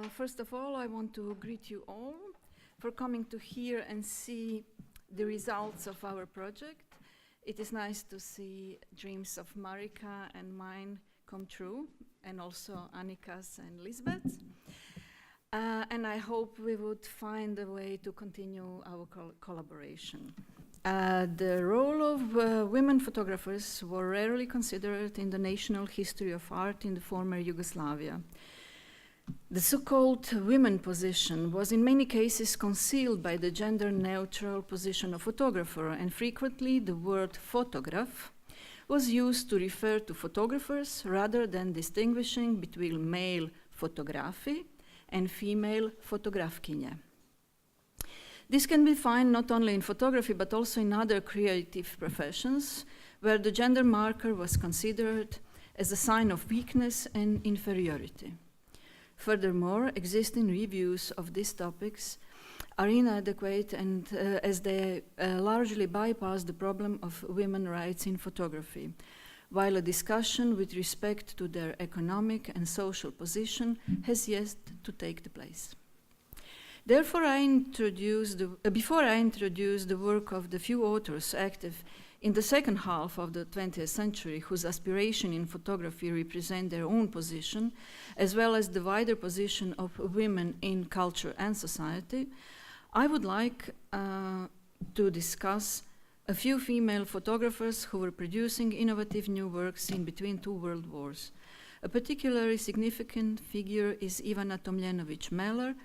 First of all, I want to greet you all for coming to hear and see the results of our project. It is nice to see dreams of Marika and mine come true, and also Annika's and Lisbeth's. And I hope we would find a way to continue our collaboration. The role of women photographers were rarely considered in the national history of art in the former Yugoslavia. The so-called women position was in many cases concealed by the gender-neutral position of photographer, and frequently the word photograph was used to refer to photographers rather than distinguishing between male fotografi and female fotografkinje. This can be found not only in photography but also in other creative professions, where the gender marker was considered as a sign of weakness and inferiority. Furthermore, existing reviews of these topics are inadequate and as they largely bypass the problem of women's rights in photography, while a discussion with respect to their economic and social position has yet to take place. Therefore, before I introduce the work of the few authors active in the second half of the 20th century, whose aspiration in photography represent their own position, as well as the wider position of women in culture and society, I would like to discuss a few female photographers who were producing innovative new works in between two world wars. A particularly significant figure is Ivana Tomljenović-Meller,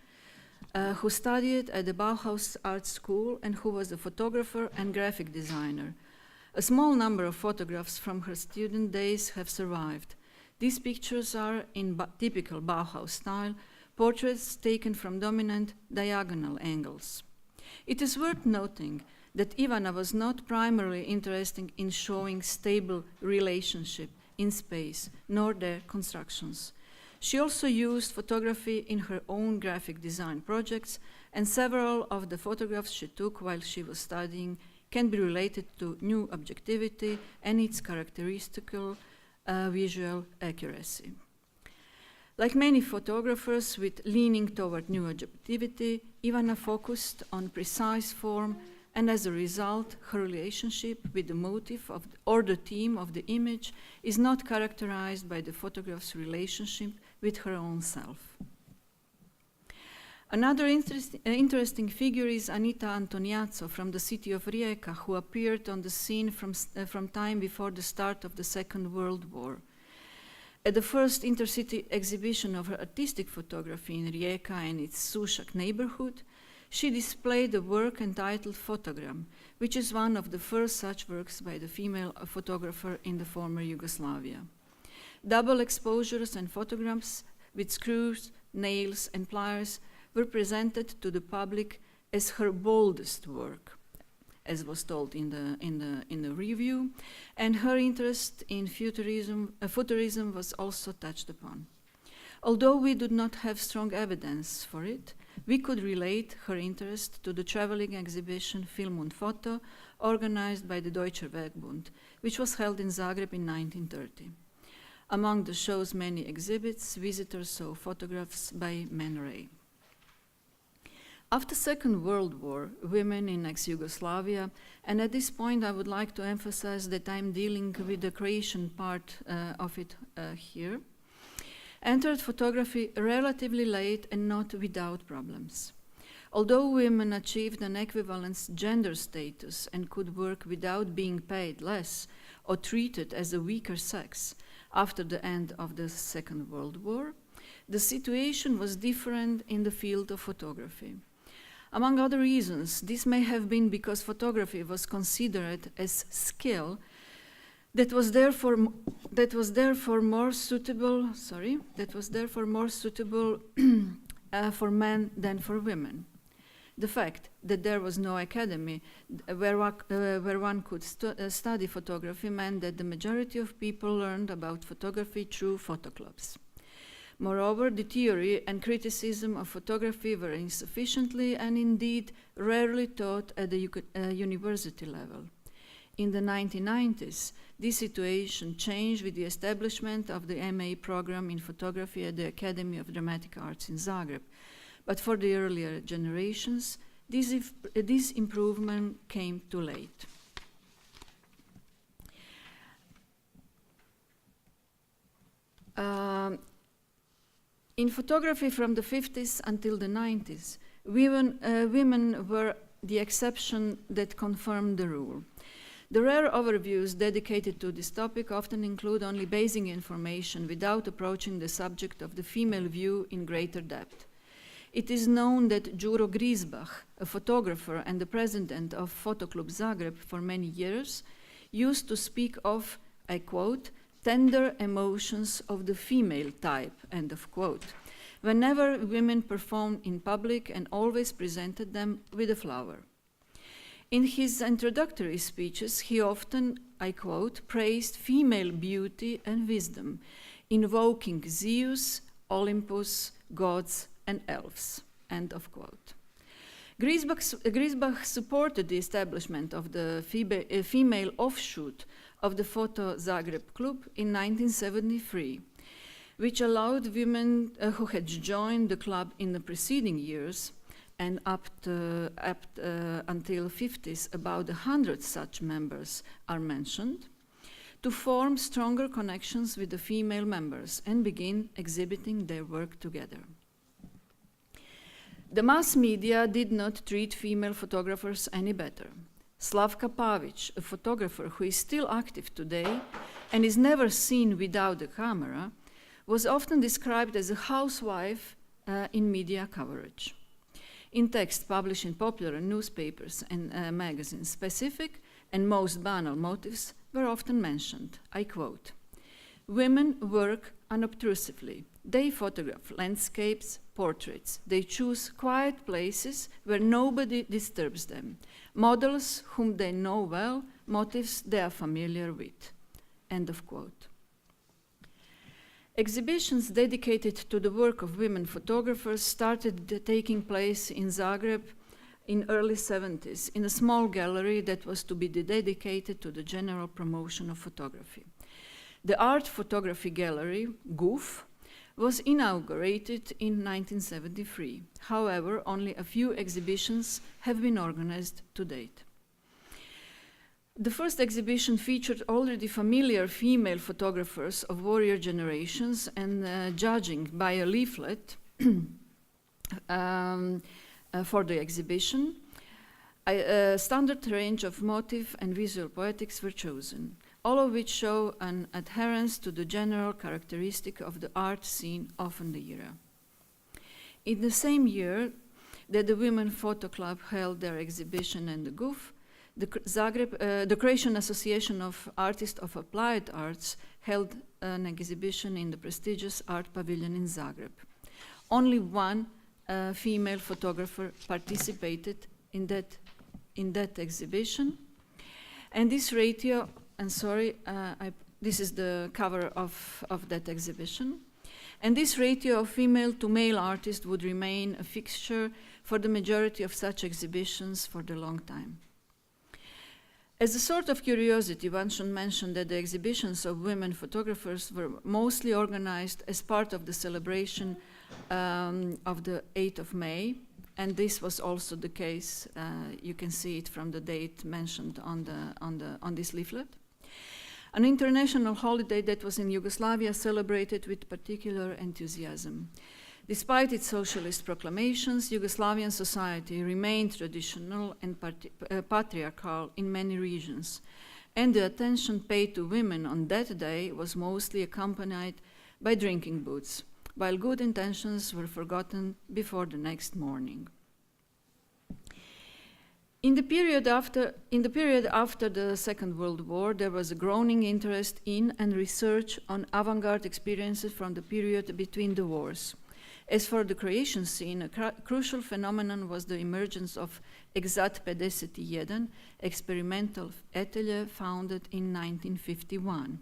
who studied at the Bauhaus Art School and who was a photographer and graphic designer. A small number of photographs from her student days have survived. These pictures are in typical Bauhaus style, portraits taken from dominant diagonal angles. It is worth noting that Ivana was not primarily interested in showing stable relationship in space, nor their constructions. She also used photography in her own graphic design projects, and several of the photographs she took while she was studying can be related to new objectivity and its characteristical visual accuracy. Like many photographers with leaning toward new objectivity, Ivana focused on precise form, and as a result, her relationship with the motif or the theme of the image is not characterized by the photograph's relationship with her own self. Another interesting figure is Anita Antoniazzo from the city of Rijeka, who appeared on the scene from time before the start of the Second World War. At the first intercity exhibition of her artistic photography in Rijeka and its Sušak neighborhood, she displayed a work entitled Photogram, which is one of the first such works by the female photographer in the former Yugoslavia. Double exposures and photographs with screws, nails, and pliers were presented to the public as her boldest work, as was told in the review, and her interest in futurism was also touched upon. Although we do not have strong evidence for it, we could relate her interest to the traveling exhibition Film und Foto, organized by the Deutscher Werkbund, which was held in Zagreb in 1930. Among the show's many exhibits, visitors saw photographs by Man Ray. After Second World War, women in ex-Yugoslavia, and at this point I would like to emphasize that I'm dealing with the Croatian part of it here, entered photography relatively late and not without problems. Although women achieved an equivalent gender status and could work without being paid less or treated as a weaker sex after the end of the Second World War, the situation was different in the field of photography. Among other reasons, this may have been because photography was considered as skill that was therefore more suitable for men than for women. The fact that there was no academy where one could study photography meant that the majority of people learned about photography through photo clubs. Moreover, the theory and criticism of photography were insufficiently and indeed rarely taught at the university level. In the 1990s, this situation changed with the establishment of the MA program in photography at the Academy of Dramatic Arts in Zagreb. But for the earlier generations, this improvement came too late. In photography from the 50s until the 90s, women were the exception that confirmed the rule. The rare overviews dedicated to this topic often include only basic information without approaching the subject of the female view in greater depth. It is known that Đuro Grizbach, a photographer and the president of Photo Club Zagreb for many years, used to speak of, I quote, tender emotions of the female type, end of quote, whenever women performed in public and always presented them with a flower. In his introductory speeches, he often, I quote, praised female beauty and wisdom, invoking Zeus, Olympus, gods, and elves, end of quote. Grizbach supported the establishment of the female offshoot of the Photo Zagreb Club in 1973, which allowed women who had joined the club in the preceding years and until 50s, about 100 such members are mentioned, to form stronger connections with the female members and begin exhibiting their work together. The mass media did not treat female photographers any better. Slavka Pavic, a photographer who is still active today and is never seen without a camera, was often described as a housewife in media coverage. In text published in popular newspapers and magazines, specific and most banal motives were often mentioned. I quote, "Women work unobtrusively. They photograph landscapes, portraits. They choose quiet places where nobody disturbs them. Models whom they know well, motifs they are familiar with." End of quote. Exhibitions dedicated to the work of women photographers started taking place in Zagreb in early 70s in a small gallery that was to be dedicated to the general promotion of photography. The Art Photography Gallery, GUF, was inaugurated in 1973. However, only a few exhibitions have been organized to date. The first exhibition featured already familiar female photographers of warrior generations, and judging by a leaflet for the exhibition, a standard range of motif and visual poetics were chosen, all of which show an adherence to the general characteristic of the art scene of the era. In the same year that the Women Photo Club held their exhibition in the GUF, the Croatian Association of Artists of Applied Arts held an exhibition in the prestigious Art Pavilion in Zagreb. Only one female photographer participated in that exhibition, and this ratio, this is the cover of that exhibition, and this ratio of female to male artists would remain a fixture for the majority of such exhibitions for the long time. As a sort of curiosity, one should mention that the exhibitions of women photographers were mostly organized as part of the celebration of the 8th of May, and this was also the case. You can see it from the date mentioned on this leaflet. An international holiday that was in Yugoslavia celebrated with particular enthusiasm. Despite its socialist proclamations, Yugoslavian society remained traditional and patriarchal in many regions, and the attention paid to women on that day was mostly accompanied by drinking bouts, while good intentions were forgotten before the next morning. In the period after the Second World War, there was a growing interest in and research on avant-garde experiences from the period between the wars. As for the Croatian scene, a crucial phenomenon was the emergence of Exat 51, experimental atelier founded in 1951,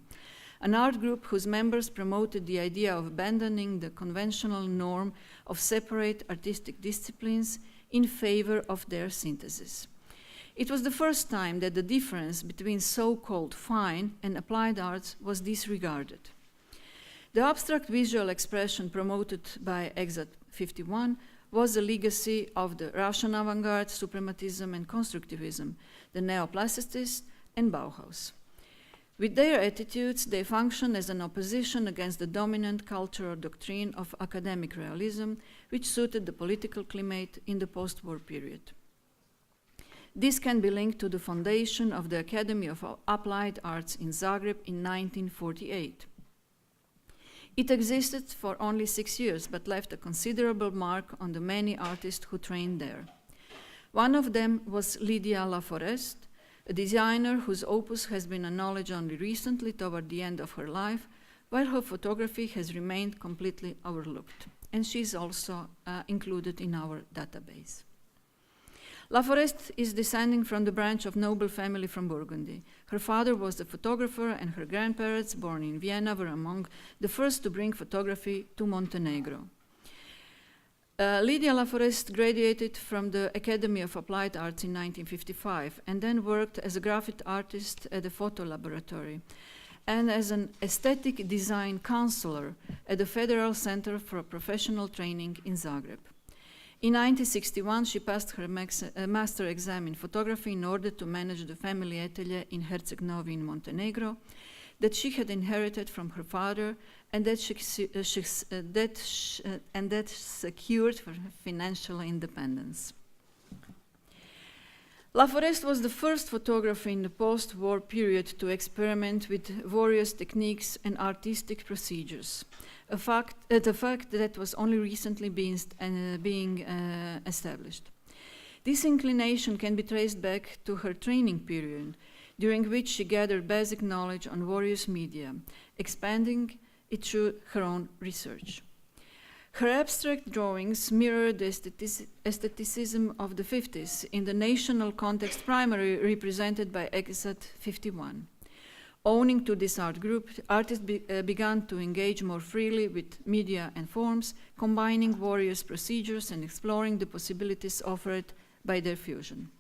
an art group whose members promoted the idea of abandoning the conventional norm of separate artistic disciplines in favor of their synthesis. It was the first time that the difference between so-called fine and applied arts was disregarded. The abstract visual expression promoted by Exat 51 was a legacy of the Russian avant-garde, suprematism and constructivism, the neoplasticists and Bauhaus. With their attitudes, they functioned as an opposition against the dominant cultural doctrine of academic realism, which suited the political climate in the post-war period. This can be linked to the foundation of the Academy of Applied Arts in Zagreb in 1948. It existed for only 6 years, but left a considerable mark on the many artists who trained there. One of them was Lydia Laforest, a designer whose opus has been acknowledged only recently toward the end of her life, while her photography has remained completely overlooked. And she is also included in our database. Laforest is descending from the branch of noble family from Burgundy. Her father was a photographer, and her grandparents, born in Vienna, were among the first to bring photography to Montenegro. Lydia Laforest graduated from the Academy of Applied Arts in 1955 and then worked as a graphic artist at the photo laboratory and as an aesthetic design counselor at the Federal Center for Professional Training in Zagreb. In 1961, she passed her master exam in photography in order to manage the family atelier in Herceg Novi in Montenegro that she had inherited from her father and that secured her financial independence. Laforest was the first photographer in the post-war period to experiment with various techniques and artistic procedures, the fact that was only recently being established. This inclination can be traced back to her training period, during which she gathered basic knowledge on various media, expanding it through her own research. Her abstract drawings mirror the aestheticism of the 50s in the national context primarily represented by Exat 51. Owing to this art group, artists began to engage more freely with media and forms, combining various procedures and exploring the possibilities offered by their fusion.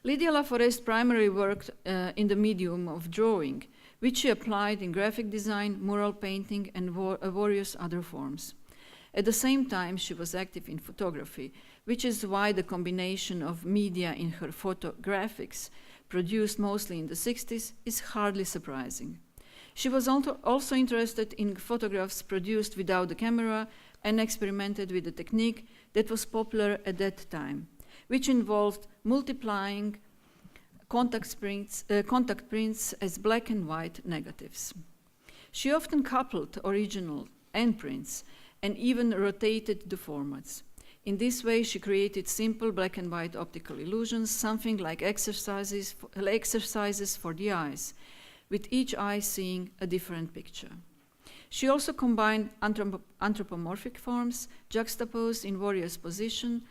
Lydia Laforest primarily worked in the medium of drawing, which she applied in graphic design, mural painting, and various other forms. At the same time, she was active in photography, which is why the combination of media in her photographics, produced mostly in the 60s, is hardly surprising. She was also interested in photographs produced without the camera and experimented with a technique that was popular at that time, which involved multiplying contact prints as black and white negatives. She often coupled original and prints and even rotated the formats. In this way, she created simple black and white optical illusions, something like exercises for the eyes, with each eye seeing a different picture. She also combined anthropomorphic forms, juxtaposed in various positions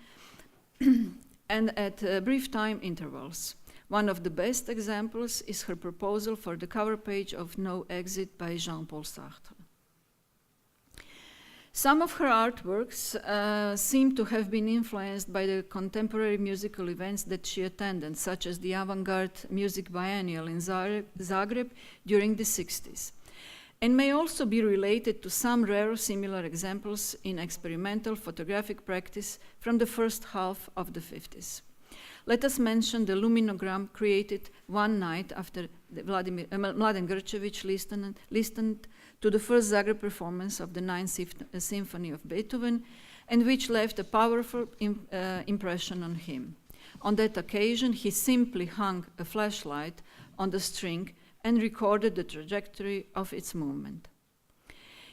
and at brief time intervals. One of the best examples is her proposal for the cover page of No Exit by Jean-Paul Sartre. Some of her artworks seem to have been influenced by the contemporary musical events that she attended, such as the Avantgarde Music Biennial in Zagreb during the 60s, and may also be related to some rare similar examples in experimental photographic practice from the first half of the 50s. Let us mention the luminogram created one night after Mladen Grčević listened to the first Zagreb performance of the Ninth Symphony of Beethoven, and which left a powerful impression on him. On that occasion, he simply hung a flashlight on the string and recorded the trajectory of its movement.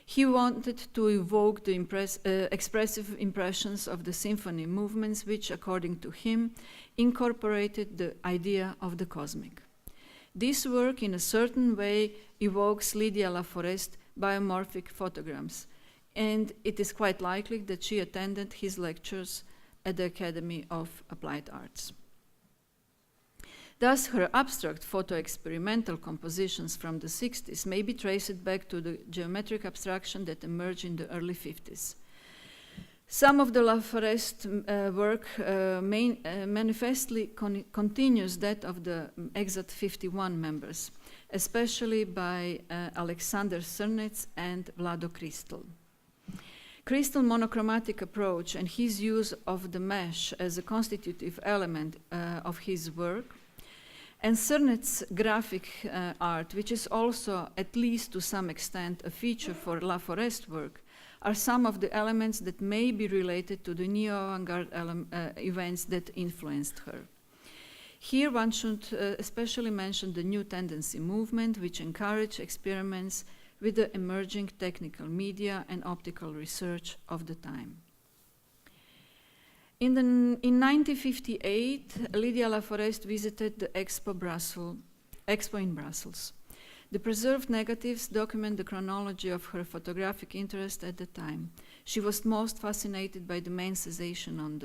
He wanted to evoke the expressive impressions of the symphony movements, which, according to him, incorporated the idea of the cosmic. This work, in a certain way, evokes Lydia Laforest biomorphic photograms, and it is quite likely that she attended his lectures at the Academy of Applied Arts. Thus, her abstract photo-experimental compositions from the 60s may be traced back to the geometric abstraction that emerged in the early 50s. Some of the La Forest work manifestly continues that of the Exat 51 members, especially by Alexander Srnec and Vlado Kristel. Kristel's monochromatic approach and his use of the mesh as a constitutive element of his work, and Srnec's graphic art, which is also, at least to some extent, a feature for La Forest work, are some of the elements that may be related to the neo-avant-garde events that influenced her. Here one should especially mention the New Tendency movement, which encouraged experiments with the emerging technical media and optical research of the time. In 1958, Lydia La Forest visited the Expo in Brussels. The preserved negatives document the chronology of her photographic interest at the time. She was most fascinated by the main sensation of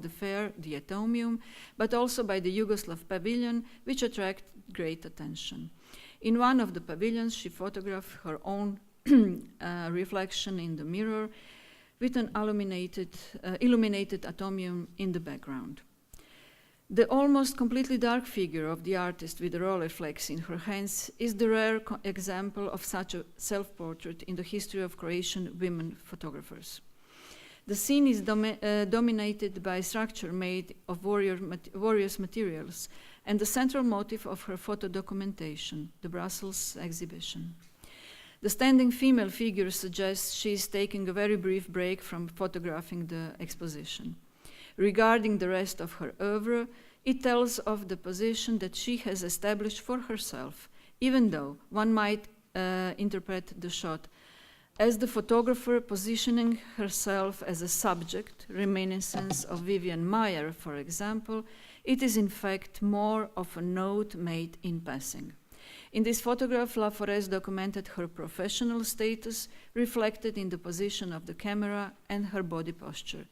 the fair, the atomium, but also by the Yugoslav pavilion, which attracted great attention. In one of the pavilions, she photographed her own reflection in the mirror with an illuminated atomium in the background. The almost completely dark figure of the artist with the Rolleiflex in her hands is the rare example of such a self-portrait in the history of Croatian women photographers. The scene is dominated by structure made of various materials and the central motif of her photo documentation, the Brussels exhibition. The standing female figure suggests she is taking a very brief break from photographing the exposition. Regarding the rest of her oeuvre, it tells of the position that she has established for herself, even though one might interpret the shot as the photographer positioning herself as a subject, reminiscence of Vivian Maier, for example. It is in fact more of a note made in passing. In this photograph, La Forest documented her professional status, reflected in the position of the camera and her body posture.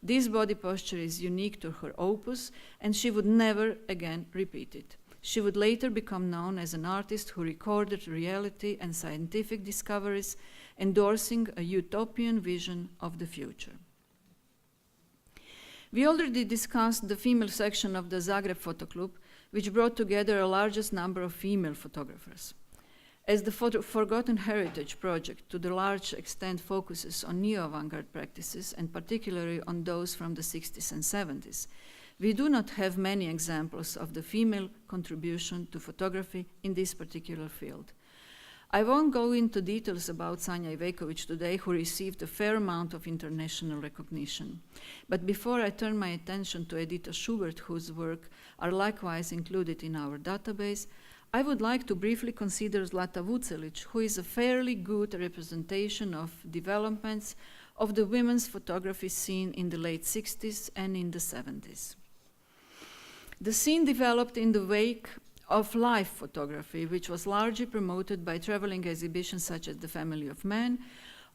This body posture is unique to her opus, and she would never again repeat it. She would later become known as an artist who recorded reality and scientific discoveries, endorsing a utopian vision of the future. We already discussed the female section of the Zagreb Photo Club, which brought together a largest number of female photographers. As the Forgotten Heritage project to the large extent focuses on neo-avant-garde practices, and particularly on those from the 60s and 70s, we do not have many examples of the female contribution to photography in this particular field. I won't go into details about Sanja Ivejković today, who received a fair amount of international recognition. But before I turn my attention to Edita Schubert, whose work are likewise included in our database, I would like to briefly consider Zlata Vucelić, who is a fairly good representation of developments of the women's photography scene in the late 60s and in the 70s. The scene developed in the wake of live photography, which was largely promoted by traveling exhibitions such as the Family of Man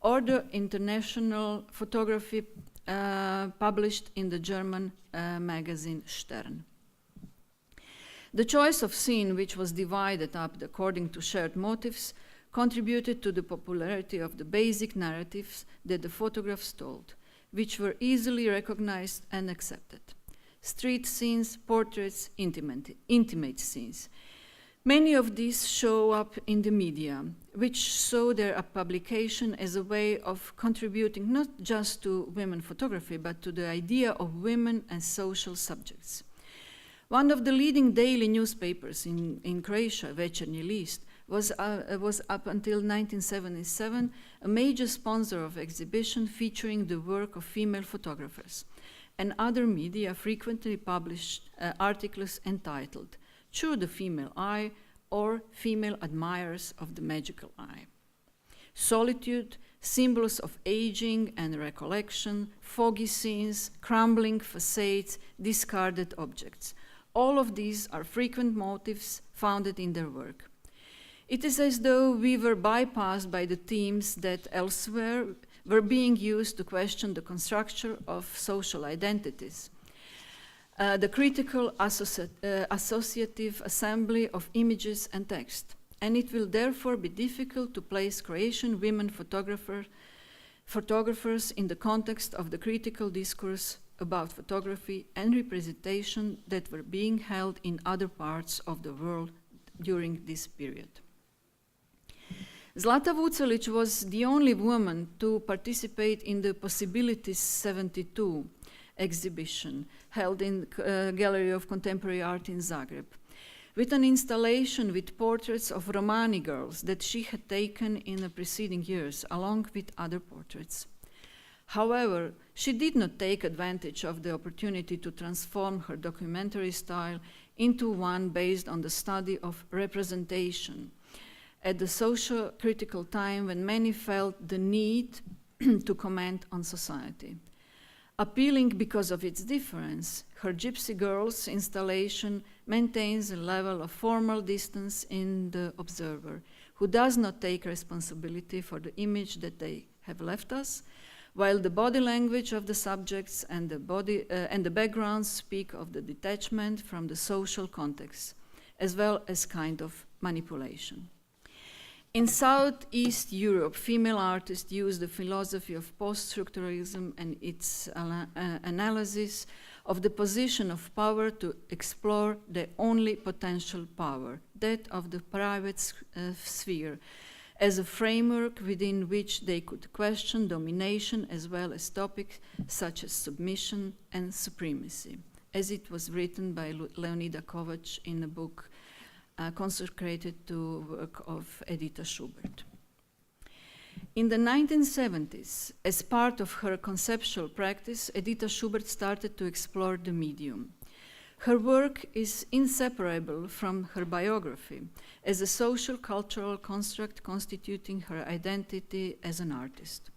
or the international photography published in the German magazine Stern. The choice of scene, which was divided up according to shared motifs, contributed to the popularity of the basic narratives that the photographs told, which were easily recognized and accepted. Street scenes, portraits, intimate scenes. Many of these show up in the media, which saw their publication as a way of contributing not just to women photography, but to the idea of women as social subjects. One of the leading daily newspapers in Croatia, Večernji List, was up until 1977 a major sponsor of exhibition featuring the work of female photographers, and other media frequently published articles entitled "Through the Female Eye" or "Female Admirers of the Magical Eye." Solitude, symbols of aging and recollection, foggy scenes, crumbling facades, discarded objects. All of these are frequent motifs founded in their work. It is as though we were bypassed by the themes that elsewhere were being used to question the construction of social identities. The critical associative assembly of images and text. And it will therefore be difficult to place Croatian women photographers photographers in the context of the critical discourse about photography and representation that were being held in other parts of the world during this period. Zlata Vucelic was the only woman to participate in the Possibilities 72 exhibition held in the Gallery of Contemporary Art in Zagreb, with an installation with portraits of Romani girls that she had taken in the preceding years, along with other portraits. However, she did not take advantage of the opportunity to transform her documentary style into one based on the study of representation at the social critical time when many felt the need to comment on society. Appealing because of its difference, her Gypsy Girls installation maintains a level of formal distance in the observer, who does not take responsibility for the image that they have left us, while the body language of the subjects and the backgrounds speak of the detachment from the social context, as well as kind of manipulation. In Southeast Europe, female artists use the philosophy of post-structuralism and its analysis of the position of power to explore the only potential power, that of the private sphere, as a framework within which they could question domination as well as topics such as submission and supremacy, as it was written by Leonida Kovac in a book consecrated to work of Edita Schubert. In the 1970s, as part of her conceptual practice, Edita Schubert started to explore the medium. Her work is inseparable from her biography as a social-cultural construct constituting her identity as an artist.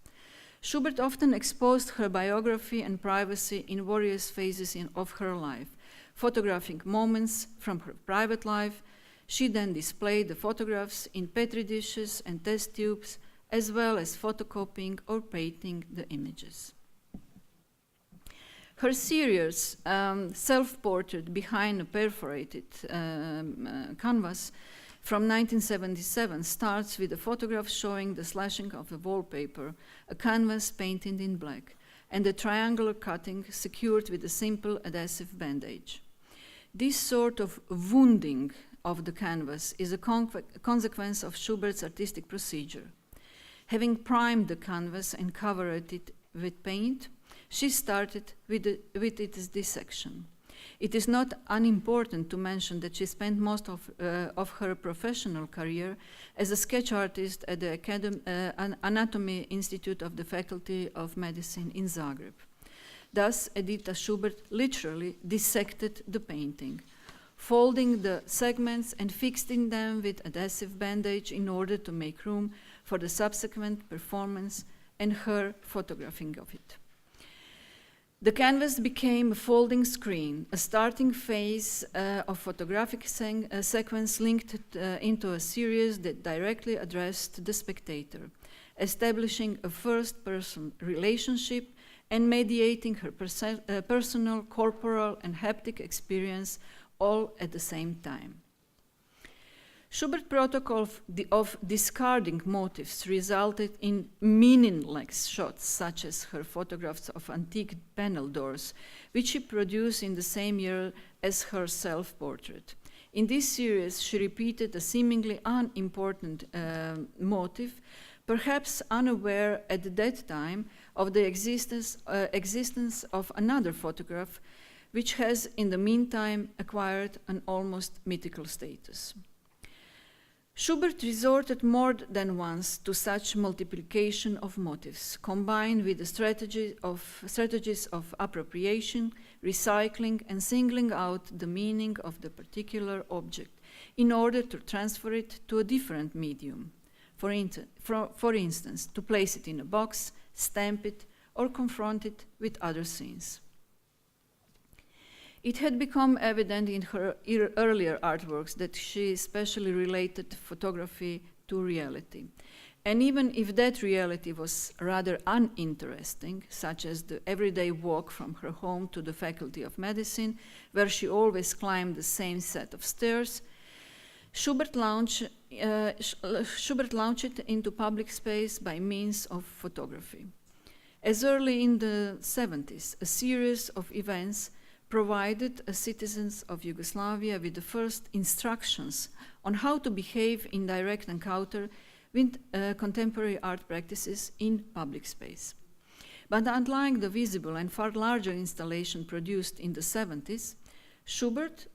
Schubert often exposed her biography and privacy in various phases of her life, photographing moments from her private life. She then displayed the photographs in petri dishes and test tubes, as well as photocopying or painting the images. Her serious self-portrait behind a perforated canvas from 1977 starts with a photograph showing the slashing of a wallpaper, a canvas painted in black, and a triangular cutting secured with a simple adhesive bandage. This sort of wounding of the canvas is a consequence of Schubert's artistic procedure. Having primed the canvas and covered it with paint, she started with its dissection. It is not unimportant to mention that she spent most of her professional career as a sketch artist at the Anatomy Institute of the Faculty of Medicine in Zagreb. Thus, Edita Schubert literally dissected the painting, folding the segments and fixing them with adhesive bandage in order to make room for the subsequent performance and her photographing of it. The canvas became a folding screen, a starting phase of photographic sequence linked into a series that directly addressed the spectator, establishing a first-person relationship and mediating her personal, corporal, and haptic experience all at the same time. Schubert's protocol of discarding motifs resulted in meaningless shots, such as her photographs of antique panel doors, which she produced in the same year as her self-portrait. In this series, she repeated a seemingly unimportant motif, perhaps unaware at that time of the existence of another photograph, which has in the meantime acquired an almost mythical status. Schubert resorted more than once to such multiplication of motifs, combined with the strategies of appropriation, recycling, and singling out the meaning of the particular object in order to transfer it to a different medium. For instance, to place it in a box, stamp it, or confront it with other scenes. It had become evident in her earlier artworks that she especially related photography to reality. And even if that reality was rather uninteresting, such as the everyday walk from her home to the Faculty of Medicine, where she always climbed the same set of stairs, Schubert launched it into public space by means of photography. As early in the 70s, a series of events provided citizens of Yugoslavia with the first instructions on how to behave in direct encounter with contemporary art practices in public space. But unlike the visible and far larger installation produced in the 70s, Schubert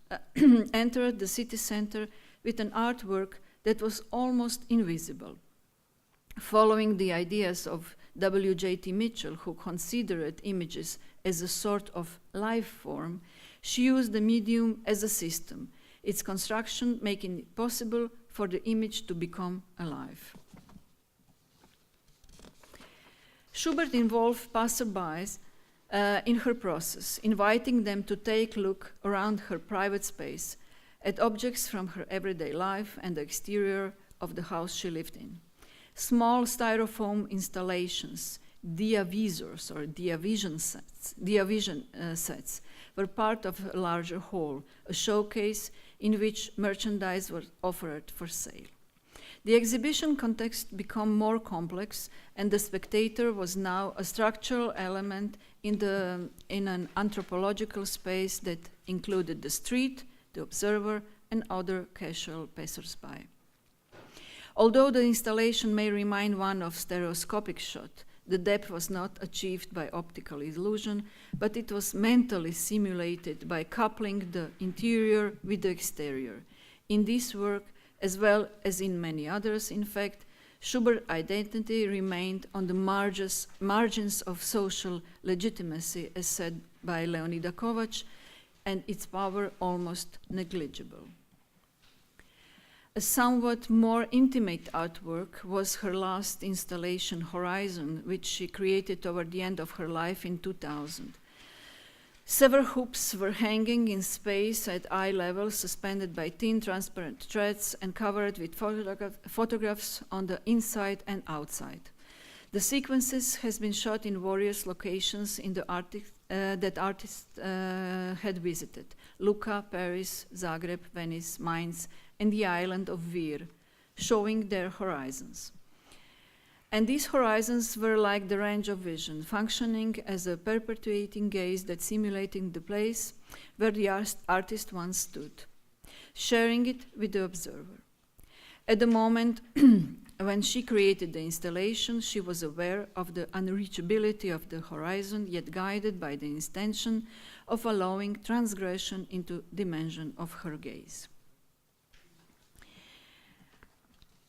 entered the city center with an artwork that was almost invisible. Following the ideas of W.J.T. Mitchell, who considered images as a sort of life form, she used the medium as a system, its construction making it possible for the image to become alive. Schubert involved passersby in her process, inviting them to take a look around her private space at objects from her everyday life and the exterior of the house she lived in. Small styrofoam installations, diavisors or diavision sets, were part of a larger hall, a showcase in which merchandise was offered for sale. The exhibition context became more complex, and the spectator was now a structural element in an anthropological space that included the street, the observer, and other casual passersby. Although the installation may remind one of stereoscopic shot, the depth was not achieved by optical illusion, but it was mentally simulated by coupling the interior with the exterior. In this work, as well as in many others, in fact, Schubert's identity remained on the margins of social legitimacy, as said by Leonida Kovac, and its power almost negligible. A somewhat more intimate artwork was her last installation, Horizon, which she created toward the end of her life in 2000. Several hoops were hanging in space at eye level, suspended by thin transparent threads and covered with photographs on the inside and outside. The sequences has been shot in various locations in the that artists had visited: Lucca, Paris, Zagreb, Venice, Mainz, and the island of Vir, showing their horizons. And these horizons were like the range of vision, functioning as a perpetuating gaze that simulated the place where the artist once stood, sharing it with the observer. At the moment when she created the installation, she was aware of the unreachability of the horizon, yet guided by the intention of allowing transgression into dimension of her gaze.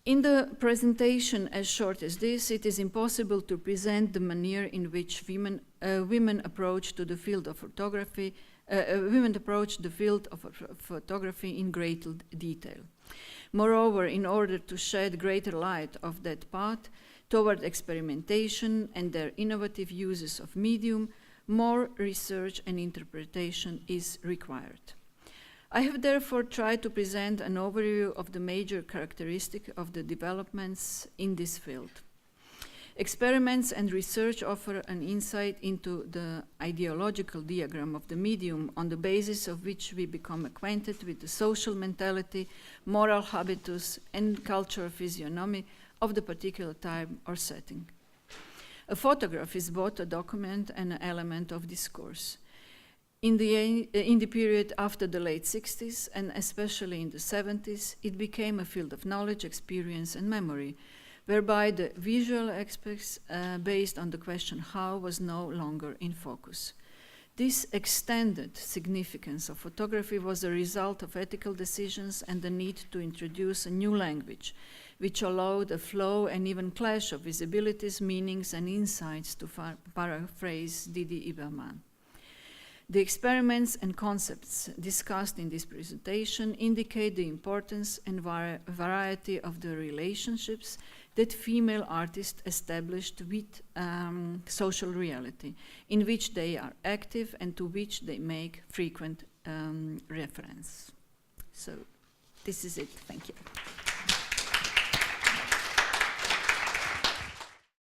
In the presentation as short as this, it is impossible to present the manner in which women approach to the field of photography. Women approach the field of photography in great detail. Moreover, in order to shed greater light of that path toward experimentation and their innovative uses of medium, more research and interpretation is required. I have therefore tried to present an overview of the major characteristics of the developments in this field. Experiments and research offer an insight into the ideological diagram of the medium, on the basis of which we become acquainted with the social mentality, moral habitus, and cultural physiognomy of the particular time or setting. A photograph is both a document and an element of discourse. In the period after the late 60s, and especially in the 70s, it became a field of knowledge, experience, and memory, whereby the visual aspects based on the question how was no longer in focus. This extended significance of photography was a result of ethical decisions and the need to introduce a new language, which allowed a flow and even clash of visibilities, meanings, and insights, to paraphrase Didi Iberman. The experiments and concepts discussed in this presentation indicate the importance and variety of the relationships that female artists established with social reality, in which they are active and to which they make frequent reference. So this is it. Thank you.